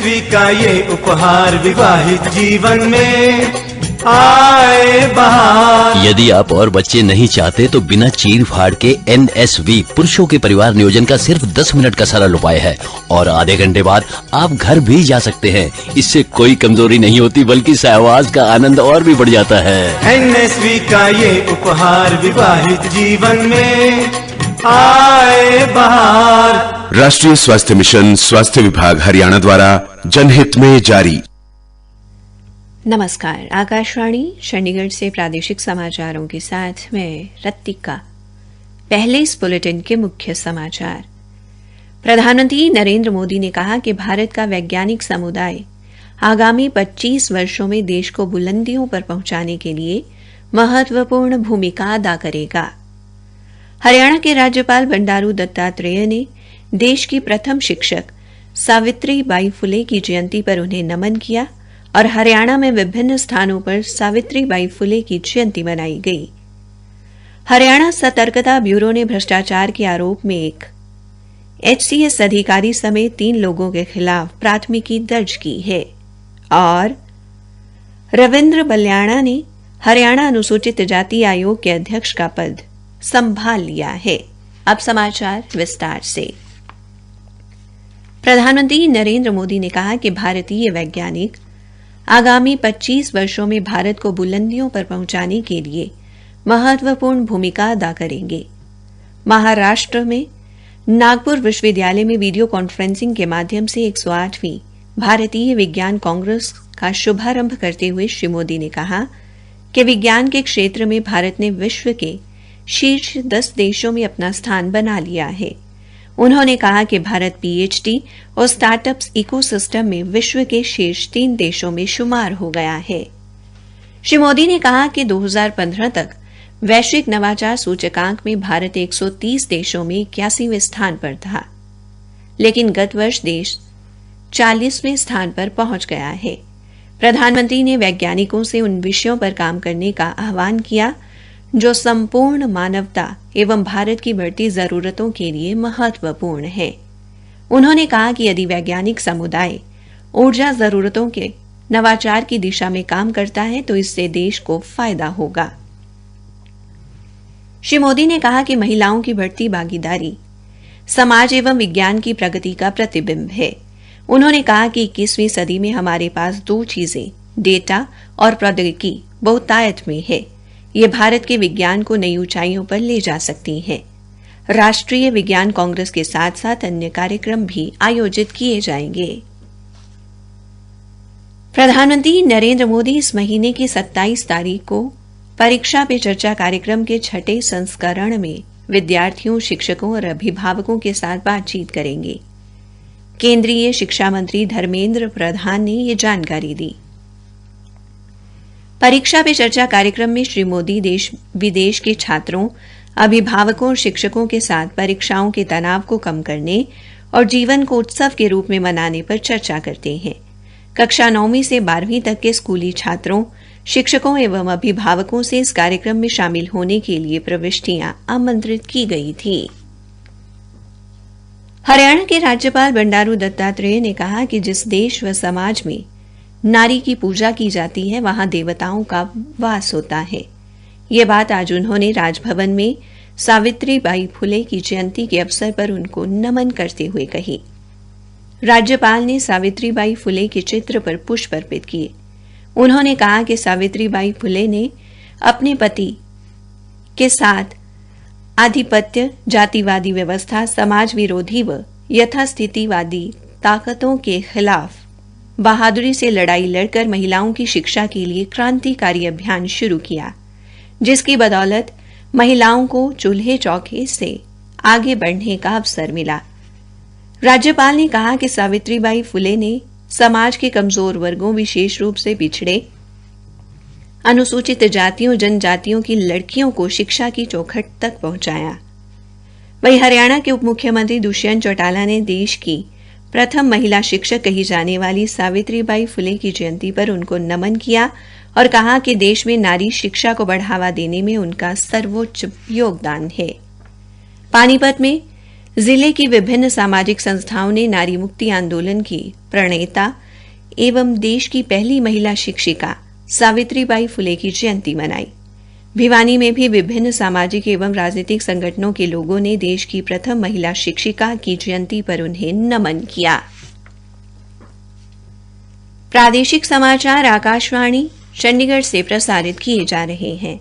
NSV का ये उपहार विवाहित जीवन में आए बहार। यदि आप और बच्चे नहीं चाहते तो बिना चीर फाड़ के NSV पुरुषों के परिवार नियोजन का सिर्फ 10 मिनट का सरल उपाय है और आधे घंटे बाद आप घर भी जा सकते हैं। इससे कोई कमजोरी नहीं होती बल्कि सहवास का आनंद और भी बढ़ जाता है। एनएसवी का ये उपहार विवाहित जीवन में आए बहार। राष्ट्रीय स्वास्थ्य मिशन, स्वास्थ्य विभाग हरियाणा द्वारा जनहित में जारी। नमस्कार, आकाशवाणी चंडीगढ़ से प्रादेशिक समाचारों के साथ मैं रत्तिका। पहले इस बुलेटिन के मुख्य समाचार। प्रधानमंत्री नरेंद्र मोदी ने कहा कि भारत का वैज्ञानिक समुदाय आगामी 25 वर्षों में देश को बुलंदियों पर पहुंचाने के लिए महत्वपूर्ण भूमिका अदा करेगा। हरियाणा के राज्यपाल बंडारू दत्तात्रेय ने देश की प्रथम शिक्षक सावित्री बाई फुले की जयंती पर उन्हें नमन किया और हरियाणा में विभिन्न स्थानों पर सावित्री बाई फुले की जयंती मनाई गई। हरियाणा सतर्कता ब्यूरो ने भ्रष्टाचार के आरोप में एक HCS अधिकारी समेत 3 लोगों के खिलाफ प्राथमिकी दर्ज की है और रविंद्र बल्याणा ने हरियाणा अनुसूचित जाति आयोग के अध्यक्ष का पद संभाल लिया है। अब समाचार विस्तार से। प्रधानमंत्री नरेंद्र मोदी ने कहा कि भारतीय वैज्ञानिक आगामी 25 वर्षों में भारत को बुलंदियों पर पहुंचाने के लिए महत्वपूर्ण भूमिका अदा करेंगे। महाराष्ट्र में नागपुर विश्वविद्यालय में वीडियो कॉन्फ्रेंसिंग के माध्यम से 108वीं भारतीय विज्ञान कांग्रेस का शुभारंभ करते हुए श्री मोदी ने कहा कि विज्ञान के क्षेत्र में भारत ने विश्व के शीर्ष 10 देशों में अपना स्थान बना लिया है। उन्होंने कहा कि भारत PhD और स्टार्टअप्स इकोसिस्टम में विश्व के शीर्ष 3 देशों में शुमार हो गया है। श्री मोदी ने कहा कि 2015 तक वैश्विक नवाचार सूचकांक में भारत 130 देशों में 81वें स्थान पर था, लेकिन गत वर्ष देश 40वें स्थान पर पहुंच गया है। प्रधानमंत्री ने वैज्ञानिकों से उन विषयों पर काम करने का आह्वान किया जो संपूर्ण मानवता एवं भारत की बढ़ती जरूरतों के लिए महत्वपूर्ण है। उन्होंने कहा कि यदि वैज्ञानिक समुदाय ऊर्जा जरूरतों के नवाचार की दिशा में काम करता है तो इससे देश को फायदा होगा। श्री मोदी ने कहा कि महिलाओं की बढ़ती भागीदारी समाज एवं विज्ञान की प्रगति का प्रतिबिंब है। उन्होंने कहा कि 21वीं सदी में हमारे पास 2 चीजें, डेटा और प्रौद्योगिकी, बहुतायत में है। ये भारत के विज्ञान को नई ऊंचाइयों पर ले जा सकती हैं। राष्ट्रीय विज्ञान कांग्रेस के साथ साथ अन्य कार्यक्रम भी आयोजित किए जाएंगे। प्रधानमंत्री नरेंद्र मोदी इस महीने की 27 तारीख को परीक्षा पे चर्चा कार्यक्रम के 6ठे संस्करण में विद्यार्थियों, शिक्षकों और अभिभावकों के साथ बातचीत करेंगे। केंद्रीय शिक्षा मंत्री धर्मेंद्र प्रधान ने ये जानकारी दी। परीक्षा पे चर्चा कार्यक्रम में श्री मोदी देश विदेश के छात्रों, अभिभावकों और शिक्षकों के साथ परीक्षाओं के तनाव को कम करने और जीवन को उत्सव के रूप में मनाने पर चर्चा करते हैं। कक्षा 9वीं से 12वीं तक के स्कूली छात्रों, शिक्षकों एवं अभिभावकों से इस कार्यक्रम में शामिल होने के लिए प्रविष्टियां आमंत्रित की गई थी। हरियाणा के राज्यपाल बंडारू दत्तात्रेय ने कहा कि जिस देश व समाज में नारी की पूजा की जाती है वहां देवताओं का वास होता है। ये बात आज उन्होंने राजभवन में सावित्री बाई फुले की जयंती के अवसर पर उनको नमन करते हुए कही। राज्यपाल ने सावित्री बाई फुले के चित्र पर पुष्प अर्पित किए। उन्होंने कहा कि सावित्री बाई फुले ने अपने पति के साथ आधिपत्य, जातिवादी व्यवस्था, समाज विरोधी व यथास्थितिवादी ताकतों के खिलाफ बहादुरी से लड़ाई लड़कर महिलाओं की शिक्षा के लिए क्रांतिकारी अभियान शुरू किया, जिसकी बदौलत महिलाओं को चूल्हे चौके से आगे बढ़ने का अवसर मिला। राज्यपाल ने कहा कि सावित्रीबाई फुले ने समाज के कमजोर वर्गों, विशेष रूप से पिछड़े, अनुसूचित जातियों, जनजातियों की लड़कियों को शिक्षा की चौखट तक पहुंचाया। वहीं हरियाणा के उप मुख्यमंत्री दुष्यंत चौटाला ने देश की प्रथम महिला शिक्षक कही जाने वाली सावित्रीबाई फुले की जयंती पर उनको नमन किया और कहा कि देश में नारी शिक्षा को बढ़ावा देने में उनका सर्वोच्च योगदान है। पानीपत में जिले की विभिन्न सामाजिक संस्थाओं ने नारी मुक्ति आंदोलन की प्रणेता एवं देश की पहली महिला शिक्षिका सावित्रीबाई फुले की जयंती मनाई। भिवानी में भी विभिन्न सामाजिक एवं राजनीतिक संगठनों के लोगों ने देश की प्रथम महिला शिक्षिका की जयंती पर उन्हें नमन किया। प्रादेशिक समाचार आकाशवाणी चंडीगढ़ से प्रसारित किए जा रहे हैं।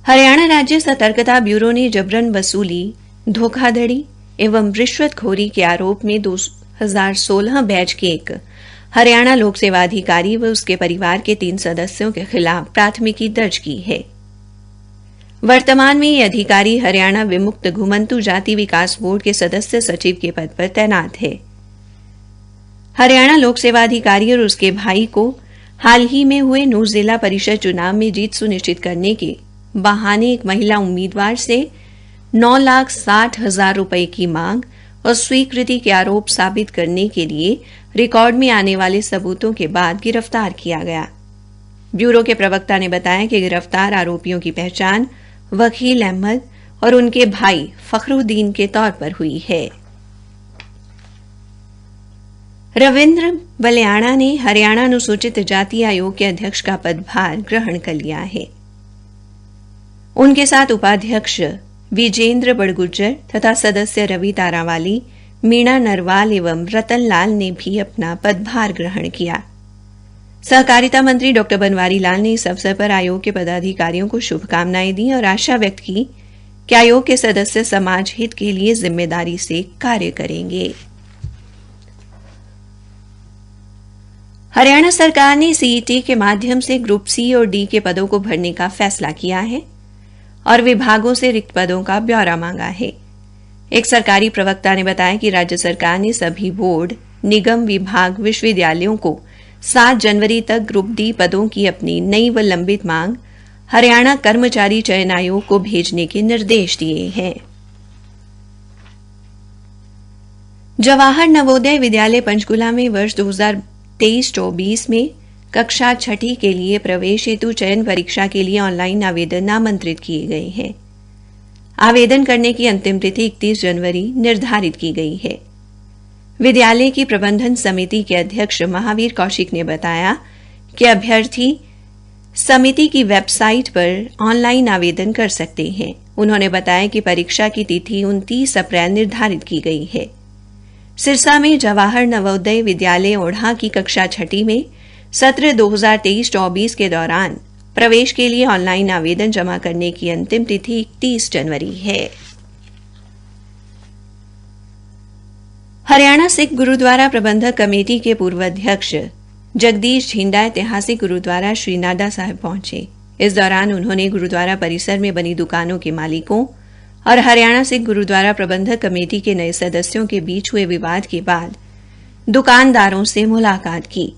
हरियाणा राज्य सतर्कता ब्यूरो ने जबरन वसूली, धोखाधड़ी एवं रिश्वतखोरी के आरोप में 2016 बैच के एक हरियाणा लोक सेवा अधिकारी व उसके परिवार के 3 सदस्यों के खिलाफ प्राथमिकी दर्ज की है। वर्तमान में ये अधिकारी हरियाणा विमुक्त घुमंतु जाति विकास बोर्ड के सदस्य सचिव के पद पर तैनात है। हरियाणा लोक सेवा अधिकारी और उसके भाई को हाल ही में हुए नूर जिला परिषद चुनाव में जीत सुनिश्चित करने के बहाने एक महिला उम्मीदवार से 9,60,000 रुपए की मांग और स्वीकृति के आरोप साबित करने के लिए रिकॉर्ड में आने वाले सबूतों के बाद गिरफ्तार किया गया। ब्यूरो के प्रवक्ता ने बताया कि गिरफ्तार आरोपियों की पहचान वकील अहमद और उनके भाई फखरुद्दीन के तौर पर हुई है। रविंद्र बलियाणा ने हरियाणा अनुसूचित जाति आयोग के अध्यक्ष का पदभार ग्रहण कर लिया है। उनके साथ उपाध्यक्ष विजेंद्र बड़गुज्जर तथा सदस्य रवि तारावाली, मीणा नरवाल एवं रतन लाल ने भी अपना पदभार ग्रहण किया। सहकारिता मंत्री डॉ बनवारी लाल ने इस अवसर पर आयोग के पदाधिकारियों को शुभकामनाएं दी और आशा व्यक्त की कि आयोग के सदस्य समाज हित के लिए जिम्मेदारी से कार्य करेंगे। हरियाणा सरकार ने सीईटी के माध्यम से ग्रुप सी और डी के पदों को भरने का फैसला किया है और विभागों से रिक्त पदों का ब्यौरा मांगा है। एक सरकारी प्रवक्ता ने बताया कि राज्य सरकार ने सभी बोर्ड, निगम, विभाग, विश्वविद्यालयों को 7 जनवरी तक ग्रुप डी पदों की अपनी नई व लंबित मांग हरियाणा कर्मचारी चयन आयोग को भेजने के निर्देश दिए हैं। जवाहर नवोदय विद्यालय पंचकुला में वर्ष 2023-24 में कक्षा 6 के लिए प्रवेश हेतु चयन परीक्षा के लिए ऑनलाइन आवेदन आमंत्रित किए गए हैं। आवेदन करने की अंतिम तिथि 31 जनवरी निर्धारित की गई है। विद्यालय की प्रबंधन समिति के अध्यक्ष महावीर कौशिक ने बताया कि अभ्यर्थी समिति की वेबसाइट पर ऑनलाइन आवेदन कर सकते हैं। उन्होंने बताया कि परीक्षा की तिथि 29 अप्रैल निर्धारित की गई है। सिरसा में जवाहर नवोदय विद्यालय ओढ़ा की कक्षा 6 में सत्र 2023-24 के दौरान प्रवेश के लिए ऑनलाइन आवेदन जमा करने की अंतिम तिथि 31 जनवरी है। हरियाणा सिख गुरुद्वारा प्रबंधक कमेटी के पूर्व अध्यक्ष जगदीश झिंडा ऐतिहासिक गुरुद्वारा श्री नाडा साहिब पहुंचे। इस दौरान उन्होंने गुरुद्वारा परिसर में बनी दुकानों के मालिकों और हरियाणा सिख गुरुद्वारा प्रबंधक कमेटी के नए सदस्यों के बीच हुए विवाद के बाद दुकानदारों से मुलाकात की।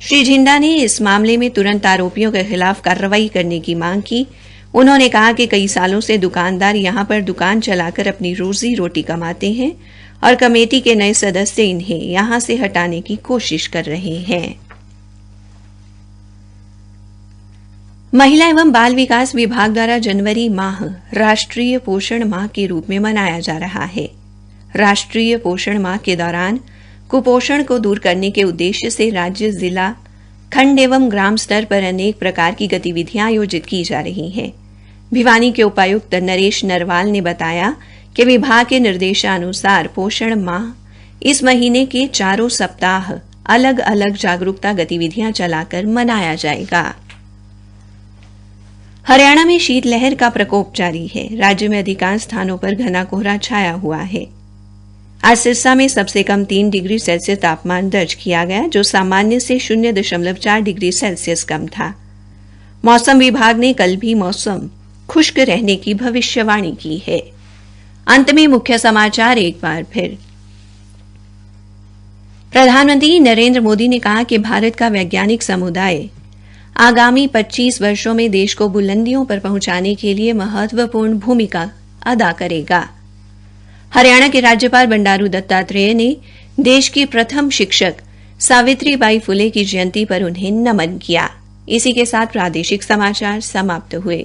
श्री झिंडा ने इस मामले में तुरंत आरोपियों के खिलाफ कार्रवाई करने की मांग की। उन्होंने कहा कि कई सालों से दुकानदार यहां पर दुकान चलाकर अपनी रोजी रोटी कमाते हैं और कमेटी के नए सदस्य इन्हें यहां से हटाने की कोशिश कर रहे हैं। महिला एवं बाल विकास विभाग द्वारा जनवरी माह राष्ट्रीय पोषण माह के रूप में मनाया जा रहा है। राष्ट्रीय पोषण माह के दौरान कुपोषण को दूर करने के उद्देश्य से राज्य, जिला, खंड एवं ग्राम स्तर पर अनेक प्रकार की गतिविधियां आयोजित की जा रही हैं। भिवानी के उपायुक्त नरेश नरवाल ने बताया कि विभाग के निर्देशानुसार पोषण माह इस महीने के 4 सप्ताह अलग अलग जागरूकता गतिविधियां चलाकर मनाया जाएगा। हरियाणा में शीतलहर का प्रकोप जारी है। राज्य में अधिकांश स्थानों पर घना कोहरा छाया हुआ है। आज सिरसा में सबसे कम 3 डिग्री सेल्सियस तापमान दर्ज किया गया, जो सामान्य से 0.4 डिग्री सेल्सियस कम था। मौसम विभाग ने कल भी मौसम खुश्क रहने की भविष्यवाणी की है। अंत में मुख्य समाचार एक बार फिर। प्रधानमंत्री नरेंद्र मोदी ने कहा कि भारत का वैज्ञानिक समुदाय आगामी 25 वर्षों में देश को बुलंदियों पर पहुंचाने के लिए महत्वपूर्ण भूमिका अदा करेगा। हरियाणा के राज्यपाल बंडारू दत्तात्रेय ने देश की प्रथम शिक्षक सावित्रीबाई फुले की जयंती पर उन्हें नमन किया। इसी के साथ प्रादेशिक समाचार समाप्त हुए।